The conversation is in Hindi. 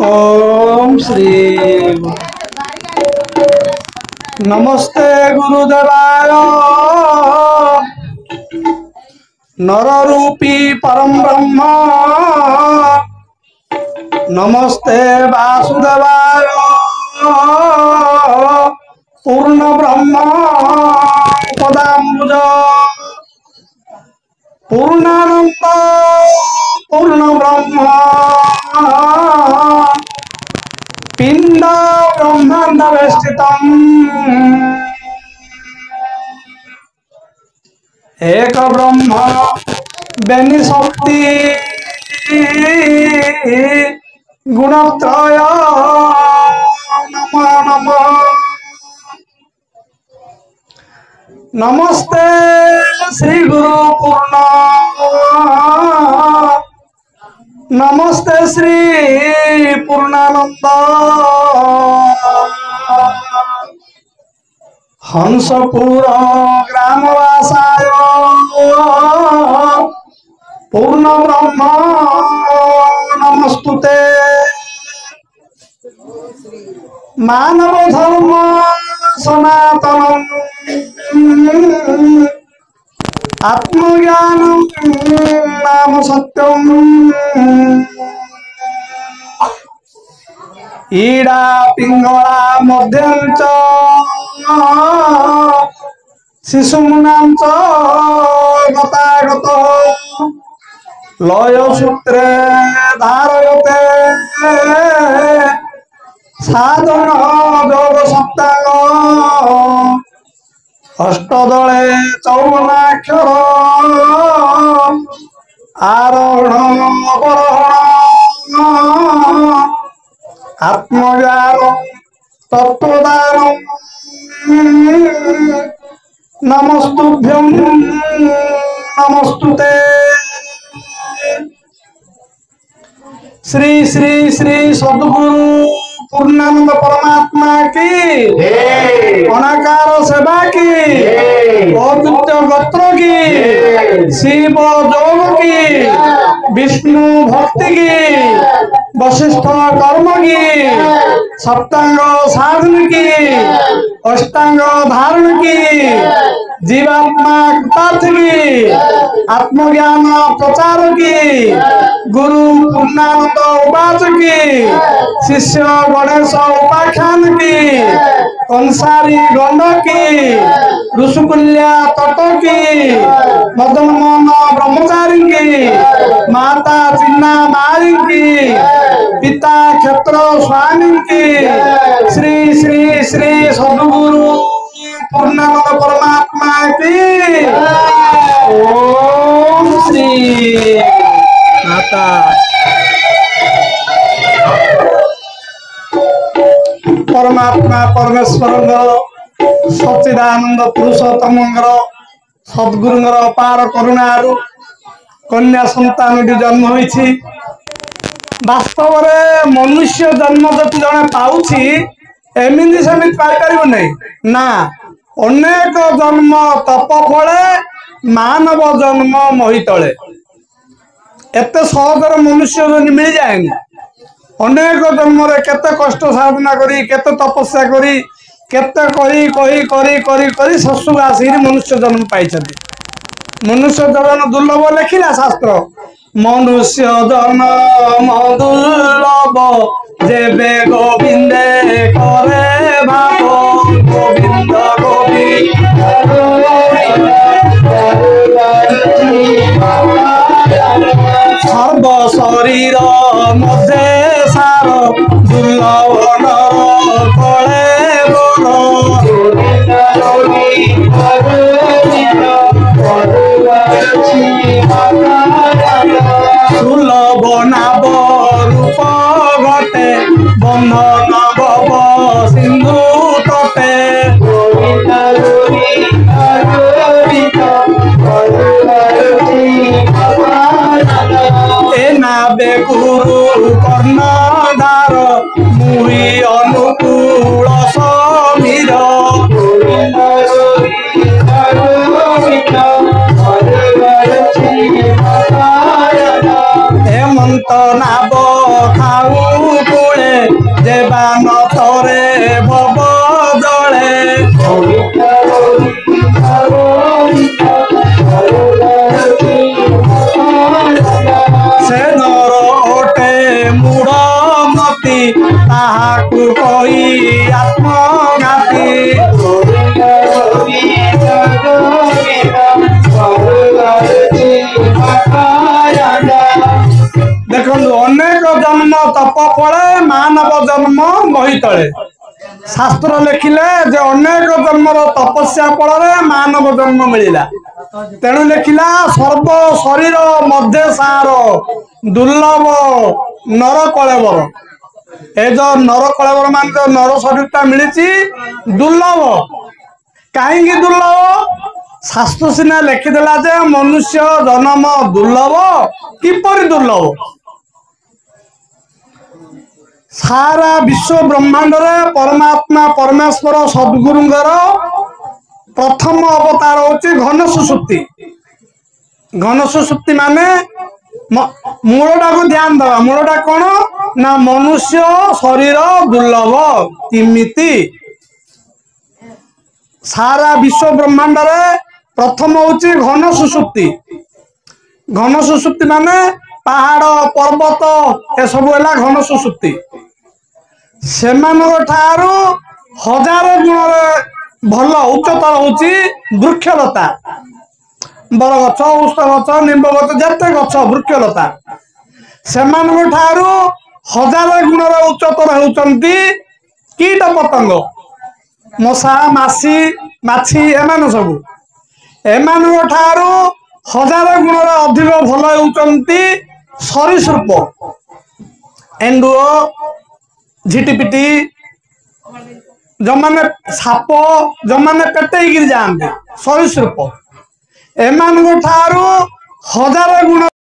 ओम श्री नमस्ते गुरुदेवाय नर रूपी परम ब्रह्म नमस्ते वासुदेवाय पूर्ण ब्रह्म पदाम्बुज पूर्णानंद पूर्ण ब्रह्म पिंड ब्रह्मांड वेष्टितम् एक ब्रह्म बेनि शक्ति गुणत्रय नमो नमः नमस्ते श्री गुरु पूर्ण नमस्ते श्री पूर्णानंद हंसपुर ग्रामवासाय पूर्ण ब्रह्म नमस्तुते मानव धर्म सनातन आत्मज्ञान नाम सत्यम ईड़ा पिंगला मध्यंच शिशुमुनांच गतागत लय सूत्रे धारयते साधन योग सप्तांग अष्टदले चौवनाक्षर आरोहण अवरोहण आत्मज्ञान तत्वदान नमस्तुभ्यं नमस्तुते श्री श्री श्री सद्गुरु पूर्णानंद परमात्मा की अनाकार सेवा की अद्वितीय गोत्र की शिव योग की विष्णु भक्ति की वशिष्ठ कर्म की सप्तांग साधन की अष्टांग धारण की जीवात्मा कृतार्थ की आत्मज्ञान प्रचार की गुरु पूर्णानंद उवाच की शिष्य गणेश उपाख्यान की कंसारी गंड की ऋषुकुल्या तट की मदन मोहन ब्रह्मचारी की माता चिन्ना मारी की पिता क्षेत्र स्वामी की श्री श्री श्री सद्गुरु पूर्णानंद परमात्मा की ओम श्री माता परमात्मा परमेश्वर सच्चिदानंद पुरुषोत्तम सद्गुरुंर अपार करुणारू कन्या संतान जन्म होइछि वास्तव रे मनुष्य जन्म जति जने पाउछि एमिति सेमिति पाई परिबो नै ना अनेक जन्म तप फले मानव जन्म मोहितले एते सहजर मनुष्य जन्म मिल जाएनी अनेक जन्म रे केते कष्ट साधना करी केते तपस्या करी केते करी कही करी करी करी ससुर आसी मनुष्य जन्म पाइछथि मनुष्य जन्म दुर्लभ लिखिला शास्त्र मनुष्य जन्म दुर्लभ जेबे गोविंदे करे भाव गोविंद गोविंद सर्व शरीर मध्य सार दुर्लभ नर फले सुलभ नाभ रूप घटे बंधन भव सिंधु तटे नाबे गुरु कर्णधार मुहि अनुकूल समीर हेमंत नाब खाऊ तप फले मानव जन्म मही तले शास्त्र लिखिले जे अनेक जन्मर तपस्या फल मानव जन्म मिला तेणु लिखिला सर्व शरीर मध्य सार दुर्लभ नर कलेवर ए जो नर कलेवर मान जो नर शरीरटा मिली दुर्लभ कहीं दुर्लभ शास्त्र सीना लिखिदेला जे मनुष्य जन्म दुर्लभ किपरि दुर्लभ सारा विश्व ब्रह्मांड रे परमात्मा परमेश्वर सद्गुरुंगर प्रथम अवतार होची घन सुसुप्ति माने मूलटा को ध्यान दवा मूलटा कौन ना मनुष्य शरीर दुर्लभ किमिति सारा विश्व ब्रह्मांड रे प्रथम होची घन सुसुप्ति माने पहाड़ पर्वत ए सब है घन सुसुप्ति से हजार गुण भल उच्चतर होची वृक्षलता बर गछ उष्ट गछ निम्ब गछ जते गछ वृक्षलता से हजार गुण उच्चतर होती कीट पतंग मशा मासी माछी एमान सब एमान हजार गुण अधिक भल होती सरीसृप एंडुओ झिटिपिटी जो माने साप जो माने पेटे जाते सरीसृप एमान हजार गुण